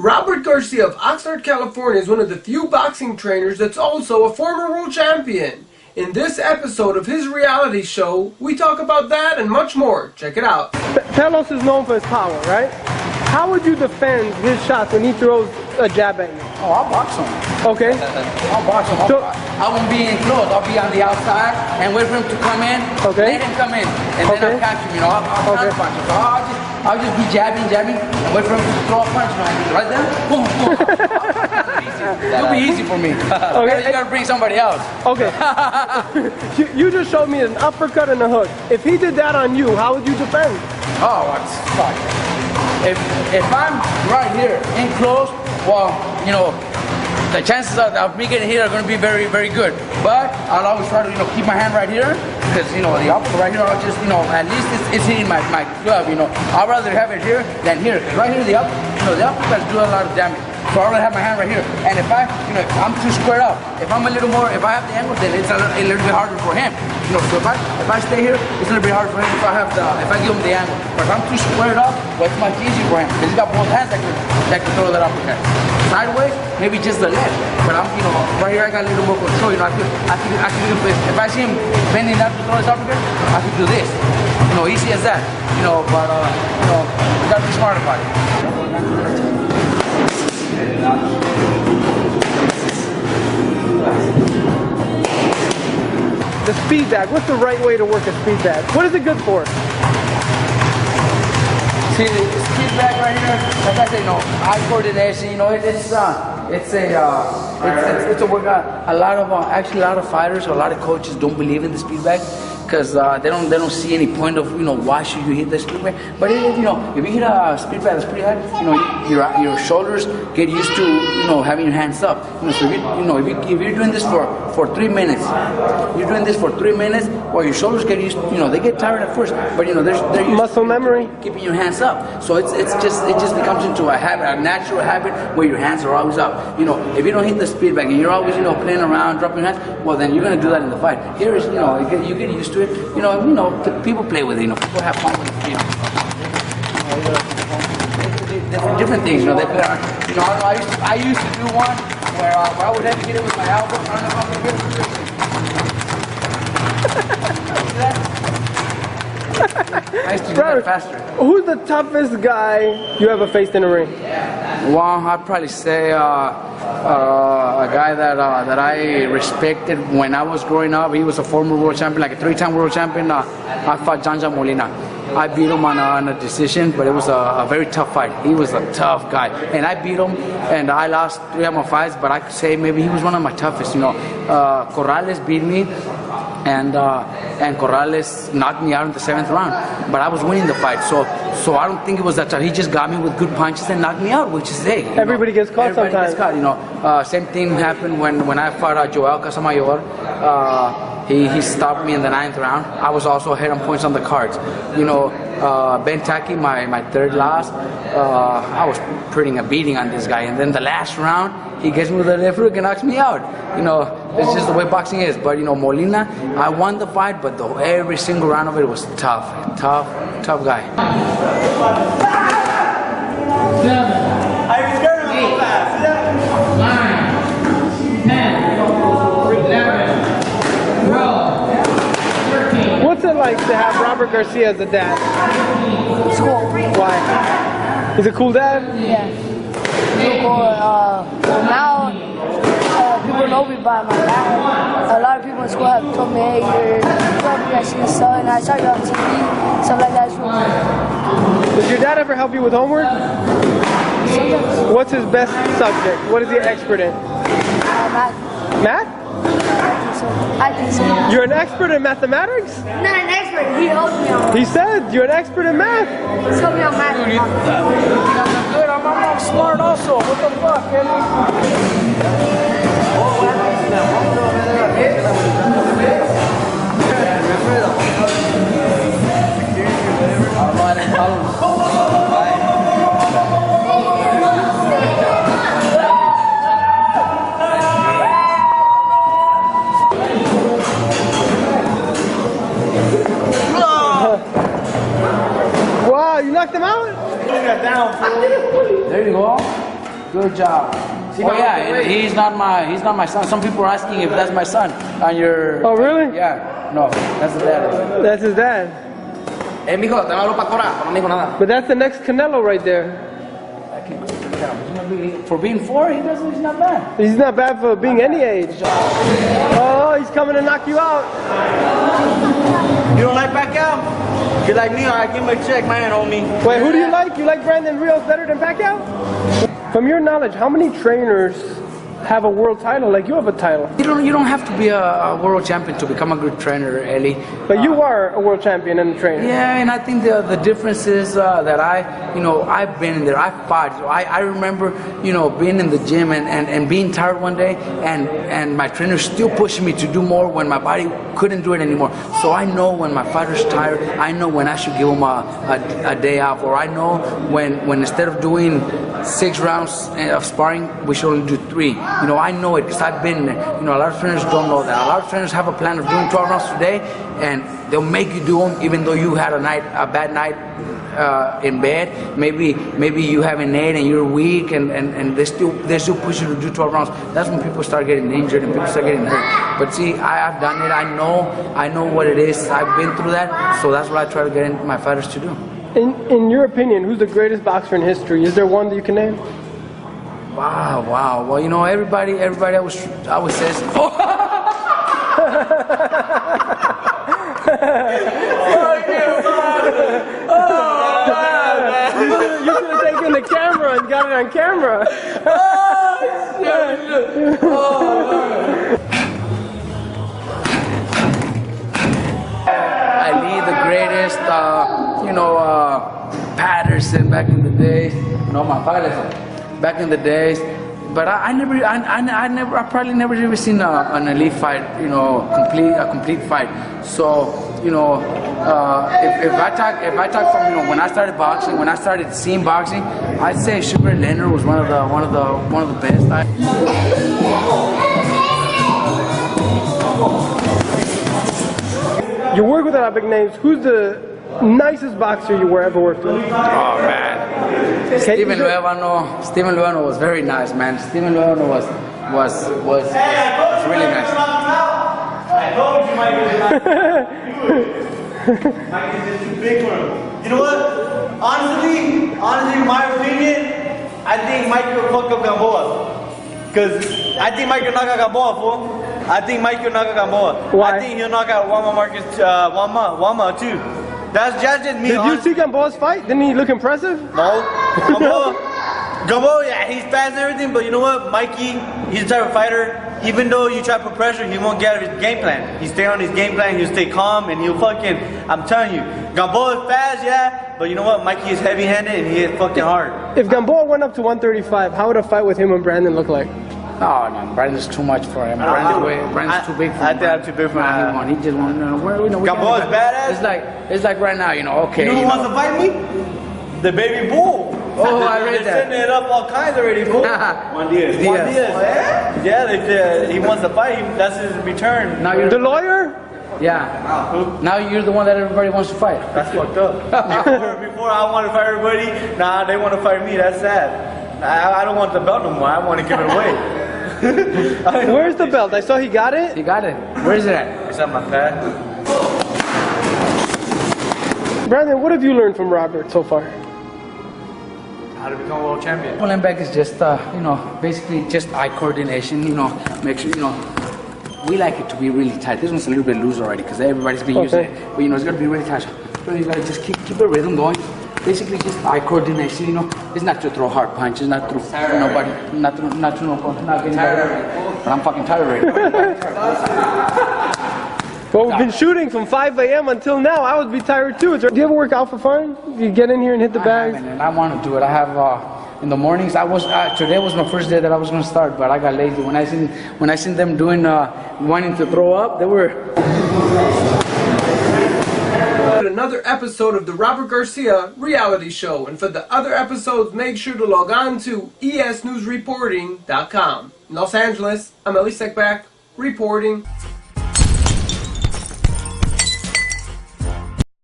Robert Garcia of Oxnard, California is one of the few boxing trainers that's also a former world champion. In this episode of his reality show, we talk about that and much more. Check it out. Pelos is known for his power, right? How would you defend his shots when he throws a jab at you? Oh, I'll box him. Okay. I'll box him. I won't be in close. I'll be on the outside and wait for him to come in. Okay. Let him come in. And then I'll catch him, I'll counter punch him. So I'll just be jabbing, and wait for him to throw a punch. Right there, boom, boom. It'll be easy for me. Okay. You gotta bring somebody else. Okay. You just showed me an uppercut and a hook. If he did that on you, how would you defend? Oh, it's fine. If I'm right here in close, well, the chances of me getting hit are going to be very, very good. But I'll always try to, keep my hand right here, because, the uppercut right here, I'll just, at least it's hitting my glove, I'd rather have it here than here. Because right here, the uppercuts do a lot of damage. So I'd rather have my hand right here. And if I'm too squared up, if I have the angle, then it's a little bit harder for him. So if I stay here, it's a little bit harder for him if I give him the angle. But if I'm too squared up, well, it's much easier for him because he's got both hands that can throw that uppercut. Sideways, maybe just the left. But I'm, right here I got a little more control. I can if I see him bending down to throw his uppercut, I can do this. Easy as that. But you gotta be smart about it. The speed bag. What's the right way to work a speed bag? What is it good for? See the speed bag right here. Like I said, eye coordination. It's a workout. A lot of fighters or a lot of coaches don't believe in the speed bag because they don't see any point of why should you hit the speed bag. But if you hit a speed bag that's pretty high, your shoulders get used to having your hands up. So if you're doing this for 3 minutes, well, your shoulders get used. They get tired at first, but they're used muscle memory, keeping your hands up. So it just becomes into a habit, a natural habit where your hands are always up. If you don't hit the speed bag and you're always playing around, dropping your hands, well then you're gonna do that in the fight. Here is you get used to it. People play with it. People have fun with the speed bag. Different things. They play around. I used to do one where I would have to hit it with my elbow. I don't know if I'm gonna get it. I used to do that faster. Who's the toughest guy you ever faced in a ring? Well, I'd probably say a guy that I respected when I was growing up. He was a former world champion, like a 3-time world champion. I fought John Molina. I beat him on a decision, but it was a very tough fight. He was a tough guy, and I beat him, and I lost 3 of my fights, but I could say maybe he was one of my toughest. Corrales beat me, and Corrales knocked me out in the 7th round, but I was winning the fight, so I don't think it was that tough. He just got me with good punches and knocked me out, which is everybody gets caught sometimes. Gets caught, same thing happened when I fought Joel Casamayor. He stopped me in the 9th round. I was also ahead on points on the cards. Ben Taki, my 3rd loss, I was putting a beating on this guy. And then the last round, he gets me with a left hook and knocks me out. It's just the way boxing is. But, Molina, I won the fight, but every single round of it was tough. Tough guy. 13. What's it like to have Robert Garcia as a dad? It's cool. Why? He's a cool dad? Yeah. He's cool. Now, people know me by my dad. A lot of people in school have told me, hey, you're Robert Garcia's son. I saw you on TV. Stuff like that. It's really cool. Does your dad ever help you with homework? Sometimes. What's his best subject? What is he an expert in? Math. Math? I think so. You're an expert in mathematics? Not an expert. He helped me on. He said you're an expert in math. He's helped me on math. I'm good. I'm smart also. What the fuck, man? Wow, you knocked him out? There you go. Good job. Oh yeah, and he's not my son. Some people are asking if that's my son on your. Oh really? Yeah. No, that's his dad. That's his dad. Mijo, te hablo para Cora, no digo nada. But that's the next Canelo right there. For being 4, he's not bad. He's not bad for being any age. Oh, he's coming to knock you out. You don't like Pacquiao? You like me, I give him a check, man, homie. Wait, who do you like? You like Brandon Rios better than Pacquiao? From your knowledge, how many trainers have a world title? Like you have a title. You don't have to be a world champion to become a good trainer, Eli. But you are a world champion and a trainer. Yeah, and I think the difference is that I've been in there. I fought. So I remember, being in the gym and being tired one day, and my trainer still pushing me to do more when my body couldn't do it anymore. So I know when my fighter's tired. I know when I should give him a day off, or I know when instead of doing 6 rounds of sparring, we should only do 3. I know it because I've been there. A lot of trainers don't know that. A lot of trainers have a plan of doing 12 rounds today, and they'll make you do them even though you had a bad night in bed. Maybe you have an 8 and you're weak, and they still push you to do 12 rounds. That's when people start getting injured and people start getting hurt. But see, I've done it. I know what it is. I've been through that, so that's what I try to get my fighters to do. In your opinion, who's the greatest boxer in history? Is there one that you can name? Wow. Well, everybody always says, oh. You should have taken the camera and got it on camera. Ali, the greatest, Patterson back in the days, my fathers back in the days. But I probably never even seen an elite fight, a complete fight. So, if I talk from when I started boxing, when I started seeing boxing, I'd say Sugar Leonard was one of the best. You work with a lot of big names. Who's the nicest boxer you ever worked with? Oh man, Steven Luano was very nice, man. Steven Luano was really nice. I told you, Mike. Mike is just too big for him. You know what? Honestly, in my opinion, I think Mike will fuck up Gamboa. Because I think Mike will knock out Gamboa, fool. I think Mike will knock out Gamboa. Why? I think he'll knock out Wama too. That's just me. Did you see Gamboa's fight? Didn't he look impressive? No. Gamboa, yeah, he's fast and everything, but you know what? Mikey, he's the type of fighter, even though you try to put pressure, he won't get out of his game plan. He'll stay on his game plan, he'll stay calm, and he'll fucking, I'm telling you, Gamboa is fast, yeah, but you know what? Mikey is heavy-handed and he is fucking hard. If Gamboa went up to 135, how would a fight with him and Brandon look like? Oh no, Brandon's too much for him. Brandon's too big for him. I think I'm too big for him. He just wants Gamboa's badass. It's like right now, okay. You know who wants to fight me? The baby bull. Oh, I read that. They're setting it up all kinds already, fool. Juan Diaz. Yeah, he wants to fight. That's his return. Now you're the lawyer? Yeah. Now you're the one that everybody wants to fight. That's fucked up. Before I want to fight everybody, now they want to fight me. That's sad. I don't want the belt no more. I want to give it away. Where's the belt? I saw he got it. He got it. Where is it at? It's on my pad. Brandon, what have you learned from Robert so far? How to become a world champion. Pulling back is just, basically just eye coordination. Make sure, we like it to be really tight. This one's a little bit loose already because everybody's been using it. But it's gotta be really tight. So you gotta just keep the rhythm going. Basically just eye coordination. It's not to throw hard punches, not to nobody, not getting tired. But I'm fucking tired already. Well, we've been shooting from 5 a.m. until now. I would be tired too. Do you ever work out for fun? You get in here and hit the bags? And I want to do it. I have in the mornings. Today was my first day that I was going to start, but I got lazy. When I seen them doing wanting to throw up, they were. Another episode of the Robert Garcia Reality Show, and for the other episodes, make sure to log on to esnewsreporting.com. In Los Angeles, I'm Eli Sekback, reporting.